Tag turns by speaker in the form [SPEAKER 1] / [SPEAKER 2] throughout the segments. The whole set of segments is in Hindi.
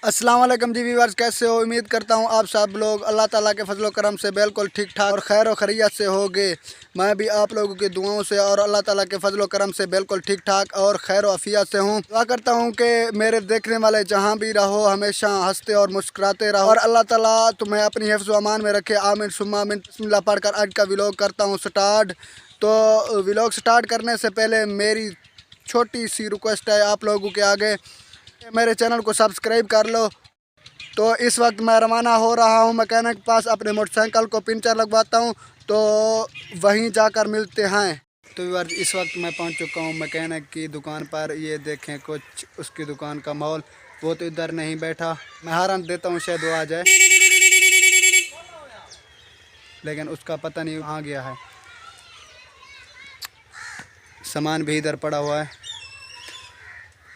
[SPEAKER 1] अस्सलाम वालेकुम जी व्यूअर्स, कैसे हो? उम्मीद करता हूँ आप सब लोग अल्लाह ताला के फजल करम से बिल्कुल ठीक ठाक और खैर और खैरियत से होगे। मैं भी आप लोगों की दुआओं से और अल्लाह ताला के फजल करम से बिल्कुल ठीक ठाक और खैर आफियत से हूँ। दुआ करता हूँ कि मेरे देखने वाले जहाँ भी रहो हमेशा हंसते और मुस्कुराते रहो और अल्लाह ताला तुम्हें अपनी हिफ्ज़ व अमान में रखे। आमीन सुम्मा आमीन। बिस्मिल्लाह पढ़कर आज का व्लॉग करता हूँ स्टार्ट। तो व्लॉग स्टार्ट करने से पहले मेरी छोटी सी रिक्वेस्ट है आप लोगों के आगे, मेरे चैनल को सब्सक्राइब कर लो। तो इस वक्त मैं रवाना हो रहा हूँ मैकेनिक के पास, अपने मोटरसाइकिल को पंचर लगवाता हूँ, तो वहीं जाकर मिलते हैं। तो यार इस वक्त मैं पहुँच चुका हूँ मैकेनिक की दुकान पर। ये देखें कुछ उसकी दुकान का माहौल। वो तो इधर नहीं बैठा, मैं हारन देता हूँ शायद वो आ जाए, लेकिन उसका पता नहीं कहाँ गया है। सामान भी इधर पड़ा हुआ है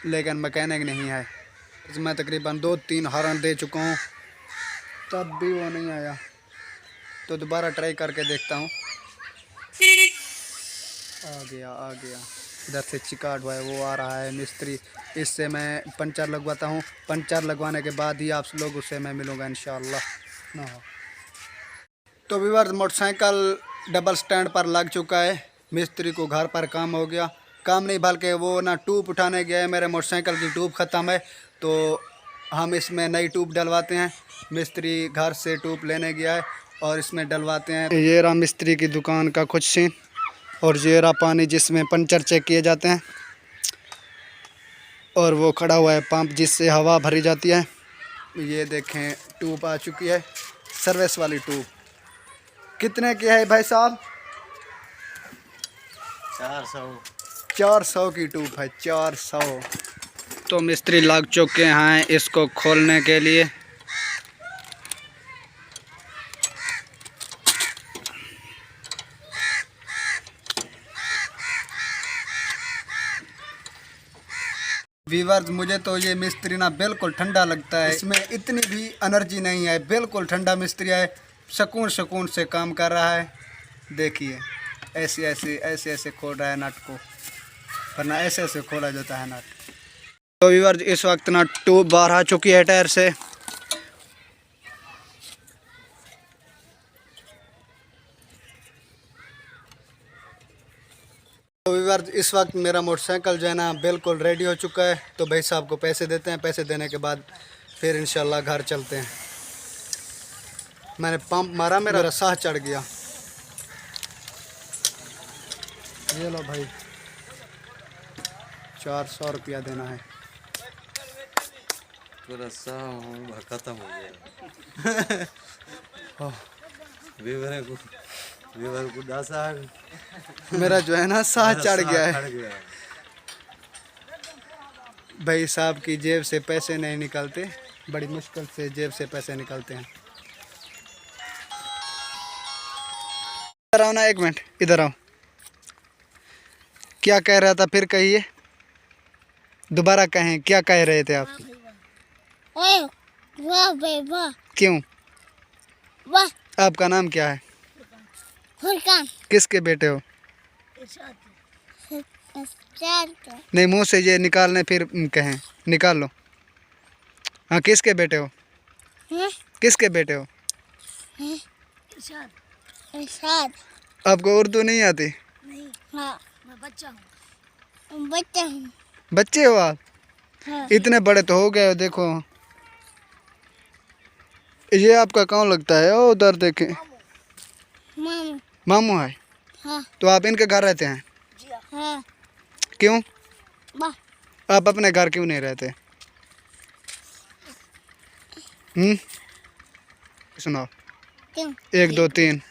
[SPEAKER 1] लेकिन मैकेनिक नहीं है। मैं तकरीबन 2-3 हॉर्न दे चुका हूँ तब भी वो नहीं आया, तो दोबारा ट्राई करके देखता हूँ। आ गया इधर से चिकाट हुआ है, वो आ रहा है मिस्त्री। इससे मैं पंचर लगवाता हूँ, पंचर लगवाने के बाद ही आप लोगों से मैं मिलूँगा इंशाअल्लाह ना हो। तो व्यूअर्स मोटरसाइकिल डबल स्टैंड पर लग चुका है। मिस्त्री को घर पर काम हो गया, काम नहीं बल्कि वो ना ट्यूब उठाने गया है। मेरे मोटरसाइकिल की ट्यूब ख़त्म है तो हम इसमें नई ट्यूब डलवाते हैं। मिस्त्री घर से ट्यूब लेने गया है और इसमें डलवाते हैं। ये रहा मिस्त्री की दुकान का कुछ सीन और ये रहा पानी जिसमें पंचर चेक किए जाते हैं, और वो खड़ा हुआ है पंप जिससे हवा भरी जाती है। ये देखें ट्यूब आ चुकी है, सर्विस वाली ट्यूब। कितने की है भाई साहब? 400 की ट्यूब है, 400। तो मिस्त्री लग चुके हैं इसको खोलने के लिए। व्यूअर्स मुझे तो ये मिस्त्री ना बिल्कुल ठंडा लगता है, इसमें इतनी भी एनर्जी नहीं है। बिल्कुल ठंडा मिस्त्री है, सुकून से काम कर रहा है। देखिए ऐसे खोल रहा है नट को, वरना ऐसे खोला जाता है नट। तो व्यूअर्स इस वक्त ना ट्यूब बाहर आ चुकी है टायर से। तो व्यूअर्स इस वक्त मेरा मोटरसाइकिल जो है ना बिल्कुल रेडी हो चुका है। तो भाई साहब को पैसे देते हैं, पैसे देने के बाद फिर इंशाल्लाह घर चलते हैं। मैंने पंप मारा, मेरा साह चढ़ गया। ये लो भाई 400 रुपया देना है।
[SPEAKER 2] खत्म हो गया।
[SPEAKER 1] मेरा जो है ना साह चढ़ गया है। भाई साहब की जेब से पैसे नहीं निकलते, बड़ी मुश्किल से जेब से पैसे निकलते हैं। इधर आओ ना, एक मिनट इधर आओ। क्या कह रहा था फिर कहिए, दोबारा कहें, क्या कह रहे थे आप?
[SPEAKER 3] वाह
[SPEAKER 1] क्यों?
[SPEAKER 3] वाह।
[SPEAKER 1] आपका नाम क्या है?
[SPEAKER 3] फुरकान।
[SPEAKER 1] किसके बेटे हो? नहीं, मुंह से ये निकालने फिर कहें, निकाल लो। हाँ, किसके बेटे हो? किसके बेटे हो?
[SPEAKER 3] इरशाद।
[SPEAKER 1] आपको उर्दू नहीं आती?
[SPEAKER 3] नहीं। हाँ, मैं बच्चा हूँ।
[SPEAKER 1] बच्चे हो आप?
[SPEAKER 3] हाँ।
[SPEAKER 1] इतने बड़े तो हो गए हो। देखो ये आपका कौन लगता है? ओ उधर देखें,
[SPEAKER 3] मामू।
[SPEAKER 1] मामू है।
[SPEAKER 3] हाँ।
[SPEAKER 1] तो आप इनके घर रहते हैं?
[SPEAKER 3] हाँ।
[SPEAKER 1] क्यों?
[SPEAKER 3] वाह।
[SPEAKER 1] आप अपने घर क्यों नहीं रहते? सुनाओ।
[SPEAKER 3] क्यों?
[SPEAKER 1] 1 2 3।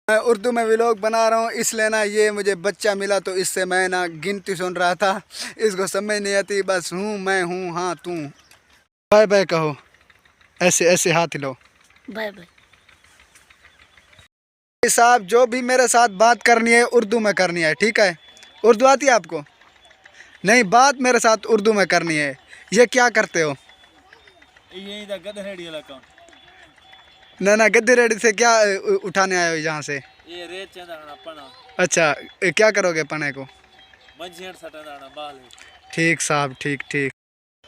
[SPEAKER 1] मैं उर्दू में व्लॉग बना रहा हूँ, इसलिए ना ये मुझे बच्चा मिला तो इससे मैं ना गिनती सुन रहा था। इसको समझ नहीं आती, बस हूँ मैं हूँ, हाँ तू। बाय बाय कहो, ऐसे हाथ हिलाओ।
[SPEAKER 3] Bye bye.
[SPEAKER 1] साहब जो भी मेरे साथ बात करनी है उर्दू में करनी है, ठीक है? उर्दू आती है आपको? नहीं, बात मेरे साथ उर्दू में करनी है। ये क्या करते हो? ना गद्दे रेडी से क्या उठाने आए हो यहाँ से?
[SPEAKER 2] ये रेत चंदा पना।
[SPEAKER 1] अच्छा, क्या करोगे पने को? ठीक साहब, ठीक ठीक।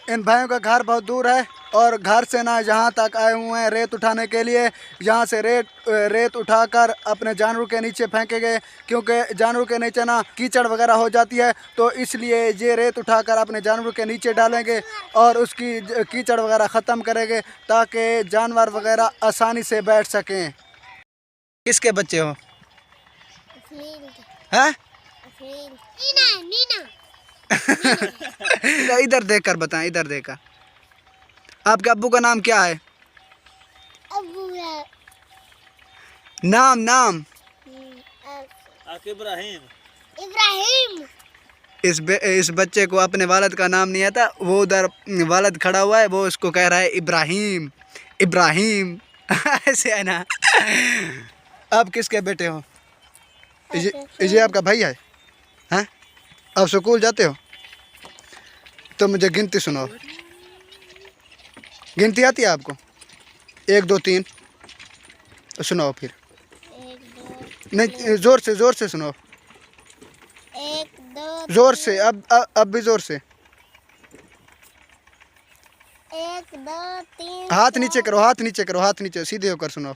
[SPEAKER 1] इन भाइयों का घर बहुत दूर है और घर से ना यहाँ तक आए हुए हैं रेत उठाने के लिए। यहाँ से रेत उठाकर अपने जानवरों के नीचे फेंकेंगे, क्योंकि जानवरों के नीचे ना कीचड़ वगैरह हो जाती है, तो इसलिए ये रेत उठाकर अपने जानवरों के नीचे डालेंगे और उसकी कीचड़ वगैरह ख़त्म करेंगे ताकि जानवर वगैरह आसानी से बैठ सकें। किसके बच्चे हो? हैं?
[SPEAKER 3] नीना
[SPEAKER 1] इधर देखकर बताएं, इधर देखकर। आपके अब्बू का नाम क्या है?
[SPEAKER 3] अबू है
[SPEAKER 1] नाम
[SPEAKER 3] इब्राहिम।
[SPEAKER 1] इस बच्चे को अपने वालिद का नाम नहीं आता, वो उधर वालिद खड़ा हुआ है, वो उसको कह रहा है इब्राहिम ऐसे है ना। आप किसके बेटे हो? ये आपका भाई है? हैं? आप स्कूल जाते हो? तो मुझे गिनती सुनाओ। गिनती आती है आपको? 1 2 3 सुनाओ फिर।
[SPEAKER 3] 1 2
[SPEAKER 1] नहीं, जोर से सुनाओ।
[SPEAKER 3] 1 2
[SPEAKER 1] जोर से, अब भी जोर से।
[SPEAKER 3] 1 2 3
[SPEAKER 1] हाथ नीचे करो, हाथ नीचे सीधे होकर सुनाओ।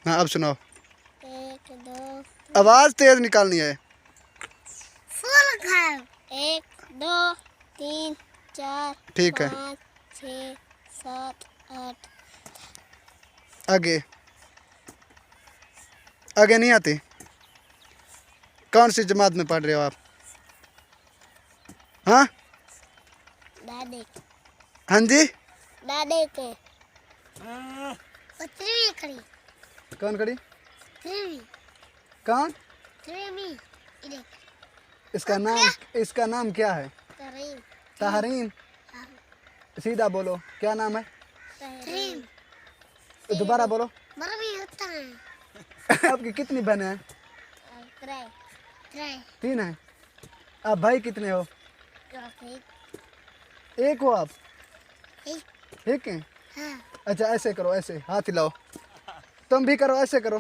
[SPEAKER 1] हाँ, अब सुनाओ।
[SPEAKER 3] 1 2
[SPEAKER 1] आवाज़ तेज निकालनी है।
[SPEAKER 3] 1 2 3 4
[SPEAKER 1] ठीक है।
[SPEAKER 3] 5 6 7 8
[SPEAKER 1] आगे नहीं आती? कौन सी जमात में पढ़ रहे हो आप? हाँ
[SPEAKER 3] दादे
[SPEAKER 1] हाँ जी।
[SPEAKER 3] दादे के त्रिवी खड़ी
[SPEAKER 1] कौन खड़ी?
[SPEAKER 3] त्रिवी
[SPEAKER 1] कौन?
[SPEAKER 3] त्रिवी इधर
[SPEAKER 1] इसका नाम क्या है?
[SPEAKER 3] तरीम
[SPEAKER 1] तहरीम। सीधा बोलो, क्या नाम है?
[SPEAKER 3] तरीम
[SPEAKER 1] दोबारा बोलो।
[SPEAKER 3] बड़ा भी होता है।
[SPEAKER 1] आपकी कितनी बहनें हैं?
[SPEAKER 3] 3
[SPEAKER 1] 3 हैं। आप भाई कितने हो?
[SPEAKER 3] 1
[SPEAKER 1] एक हो आप?
[SPEAKER 3] एक।
[SPEAKER 1] एक हैं?
[SPEAKER 3] हाँ
[SPEAKER 1] अच्छा, ऐसे करो, ऐसे हाथ हिलाओ। तुम भी करो, ऐसे करो।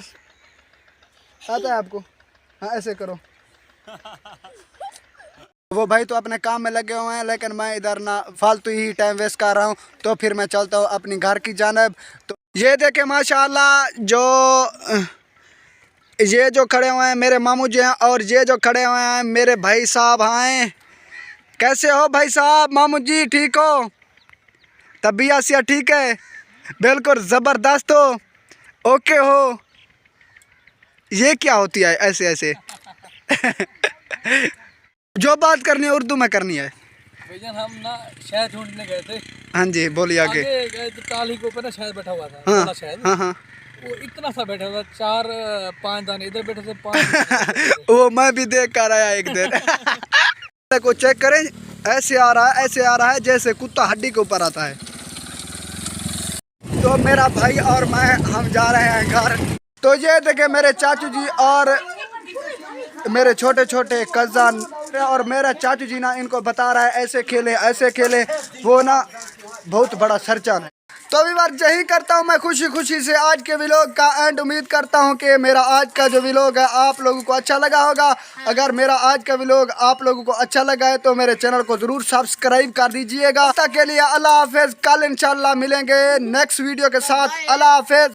[SPEAKER 1] आता है आपको? हाँ, ऐसे करो। वो भाई तो अपने काम में लगे हुए हैं, लेकिन मैं इधर ना फालतू ही टाइम वेस्ट कर रहा हूँ, तो फिर मैं चलता हूँ अपनी घर की जानब। तो ये देखे माशाल्लाह, ये जो खड़े हुए हैं मेरे मामू जी हैं, और ये जो खड़े हुए हैं मेरे भाई साहब हैं। कैसे हो भाई साहब? मामू जी ठीक हो? तबीयत से ठीक है? बिल्कुल ज़बरदस्त हो? ओके हो? ये क्या होती है ऐसे ऐसे? जो बात करनी है उर्दू में करनी है।
[SPEAKER 4] भैया हम ना शहद ढूंढने गए थे।
[SPEAKER 1] हाँ जी, बोलिए आगे।
[SPEAKER 4] गए तो टाली के ऊपर ना शहद बैठा हुआ था।
[SPEAKER 1] हाँ
[SPEAKER 4] बड़ा शहद।
[SPEAKER 1] हाँ।
[SPEAKER 4] वो इतना सा बैठा था, 4-5 दाने इधर बैठे थे, 5
[SPEAKER 1] वो मैं भी देख कर आया एक दिन। को चेक करें, ऐसे आ रहा है जैसे कुत्ता हड्डी के ऊपर आता है। तो मेरा भाई और मैं हम जा रहे हैं घर। तो ये देखे मेरे चाचू जी और मेरे छोटे छोटे कज़न, और मेरा चाचू जी ना इनको बता रहा है ऐसे खेले। वो ना बहुत बड़ा सरचन है। तो अभी बार यही करता हूँ मैं खुशी से आज के व्लॉग का एंड। उम्मीद करता हूँ कि मेरा आज का जो व्लॉग है आप लोगों को अच्छा लगा होगा। अगर मेरा आज का व्लॉग आप लोगों को अच्छा लगा है तो मेरे चैनल को ज़रूर सब्सक्राइब कर दीजिएगा। तब तक के लिए अल्लाह हाफिज़। कल इंशाल्लाह मिलेंगे नेक्स्ट वीडियो के साथ। अल्लाह हाफिज़।